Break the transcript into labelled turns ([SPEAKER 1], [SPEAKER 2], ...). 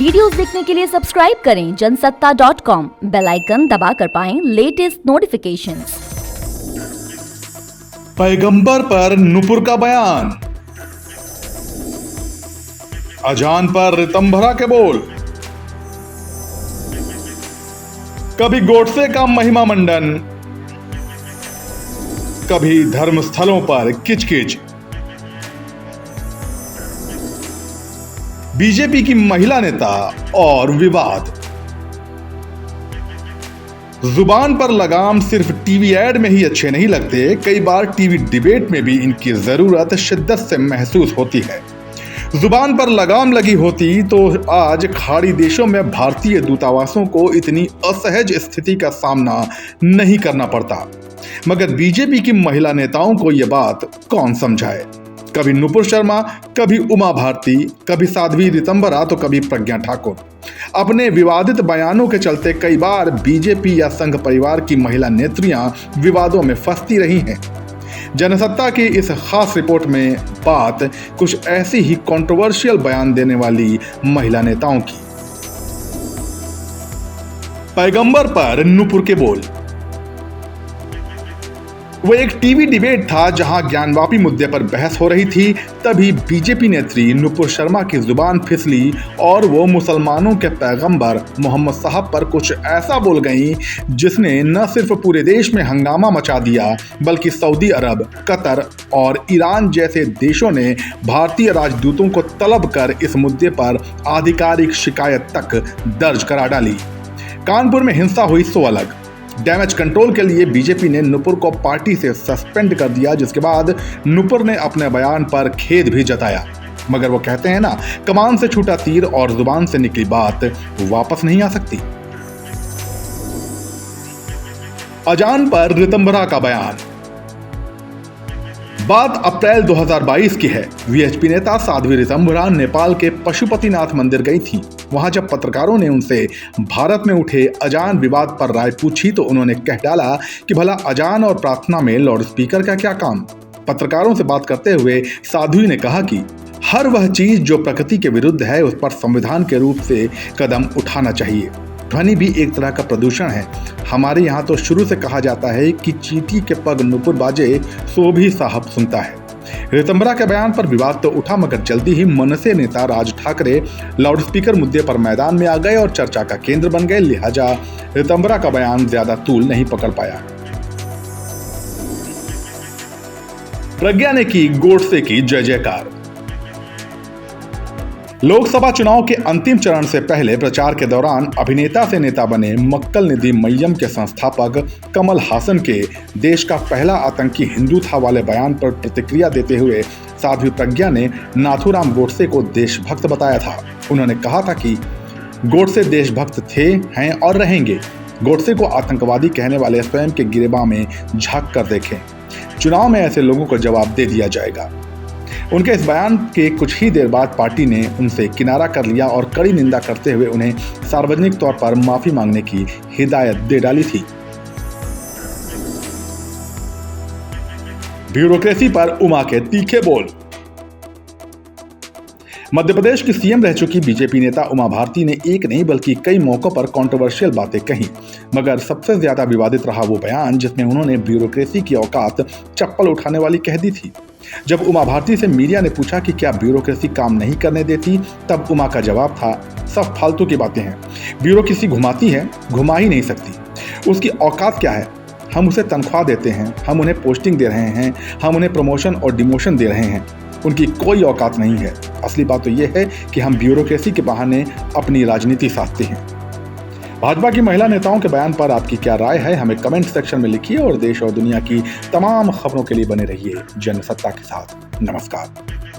[SPEAKER 1] Videos देखने के लिए सब्सक्राइब करें जनसत्ता.com, बेल आइकन दबाकर पाएं लेटेस्ट नोटिफिकेशंस।
[SPEAKER 2] पैगंबर पर नुपुर का बयान, अजान पर रितंभरा के बोल, कभी गोडसे का महिमा मंडन, कभी धर्मस्थलों पर किचकिच। बीजेपी की महिला नेता और विवाद। जुबान पर लगाम सिर्फ टीवी एड में ही अच्छे नहीं लगते, कई बार टीवी डिबेट में भी इनकी जरूरत शिद्दत से महसूस होती है। जुबान पर लगाम लगी होती तो आज खाड़ी देशों में भारतीय दूतावासों को इतनी असहज स्थिति का सामना नहीं करना पड़ता। मगर बीजेपी की महिला नेताओं को यह बात कौन समझाए। कभी नुपुर शर्मा, कभी उमा भारती, कभी साध्वी रितंभरा तो कभी प्रज्ञा ठाकुर। अपने विवादित बयानों के चलते कई बार बीजेपी या संघ परिवार की महिला नेत्रियां विवादों में फंसती रही हैं। जनसत्ता की इस खास रिपोर्ट में बात कुछ ऐसी ही कंट्रोवर्शियल बयान देने वाली महिला नेताओं की। पैगंबर पर नुपुर के बोल। वो एक टीवी डिबेट था जहां ज्ञानवापी मुद्दे पर बहस हो रही थी। तभी बीजेपी नेत्री नुपुर शर्मा की जुबान फिसली और वो मुसलमानों के पैगंबर मोहम्मद साहब पर कुछ ऐसा बोल गईं जिसने न सिर्फ पूरे देश में हंगामा मचा दिया, बल्कि सऊदी अरब, कतर और ईरान जैसे देशों ने भारतीय राजदूतों को तलब कर इस मुद्दे पर आधिकारिक शिकायत तक दर्ज करा डाली। कानपुर में हिंसा हुई सो अलग। डैमेज कंट्रोल के लिए बीजेपी ने नुपुर को पार्टी से सस्पेंड कर दिया, जिसके बाद नुपुर ने अपने बयान पर खेद भी जताया। मगर वो कहते हैं ना, कमान से छूटा तीर और जुबान से निकली बात वापस नहीं आ सकती। अजान पर रितंभरा का बयान। बात अप्रैल 2022 की है। वीएचपी नेता साध्वी रितंभरा नेपाल के पशुपतिनाथ मंदिर गई थी। वहां जब पत्रकारों ने उनसे भारत में उठे अजान विवाद पर राय पूछी तो उन्होंने कह डाला कि भला अजान और प्रार्थना में लाउड स्पीकर का क्या काम। पत्रकारों से बात करते हुए साध्वी ने कहा कि हर वह चीज जो प्रकृति के विरुद्ध है उस पर संविधान के रूप से कदम उठाना चाहिए। ध्वनि भी एक तरह का प्रदूषण है। हमारे यहाँ तो शुरू से कहा जाता है कि चींटी के पग नुपुर बाजे सो भी साहब सुनता है। रितंभरा के बयान पर विवाद तो उठा, मगर जल्दी ही मनसे नेता राज ठाकरे लाउडस्पीकर मुद्दे पर मैदान में आ गए और चर्चा का केंद्र बन गए। लिहाजा रितंभरा का बयान ज्यादा तूल नहीं पकड़ पाया। प्रज्ञा ने की गोडसे की जय जयकार। लोकसभा चुनाव के अंतिम चरण से पहले प्रचार के दौरान अभिनेता से नेता बने मक्कल निधि मय्यम के संस्थापक कमल हासन के देश का पहला आतंकी हिंदू था वाले बयान पर प्रतिक्रिया देते हुए साध्वी प्रज्ञा ने नाथूराम गोडसे को देशभक्त बताया था। उन्होंने कहा था कि गोडसे देशभक्त थे, हैं और रहेंगे। गोडसे को आतंकवादी कहने वाले स्वयं के गिरेबान में झांक कर देखें। चुनाव में ऐसे लोगों को जवाब दे दिया जाएगा। उनके इस बयान के कुछ ही देर बाद पार्टी ने उनसे किनारा कर लिया और कड़ी निंदा करते हुए उन्हें सार्वजनिक तौर पर माफी मांगने की हिदायत दे डाली थी। ब्यूरोक्रेसी पर उमा के तीखे बोल। मध्य प्रदेश की सीएम रह चुकी बीजेपी नेता उमा भारती ने एक नहीं बल्कि कई मौकों पर कंट्रोवर्शियल बातें कही, मगर सबसे ज्यादा विवादित रहा वो बयान जिसमें उन्होंने ब्यूरोक्रेसी की औकात चप्पल उठाने वाली कह दी थी। जब उमा भारती से मीडिया ने पूछा कि क्या ब्यूरोक्रेसी काम नहीं करने देती, तब उमा का जवाब था, सब फालतू की बातें हैं। ब्यूरोक्रेसी घुमाती है, घुमा ही नहीं सकती। उसकी औकात क्या है? हम उसे तनख्वाह देते हैं, हम उन्हें पोस्टिंग दे रहे हैं, हम उन्हें प्रमोशन और डिमोशन दे रहे हैं। उनकी कोई औकात नहीं है। असली बात तो यह है कि हम ब्यूरोक्रेसी के बहाने अपनी राजनीति साधते हैं। भाजपा की महिला नेताओं के बयान पर आपकी क्या राय है, हमें कमेंट सेक्शन में लिखिए और देश और दुनिया की तमाम खबरों के लिए बने रहिए जनसत्ता के साथ। नमस्कार।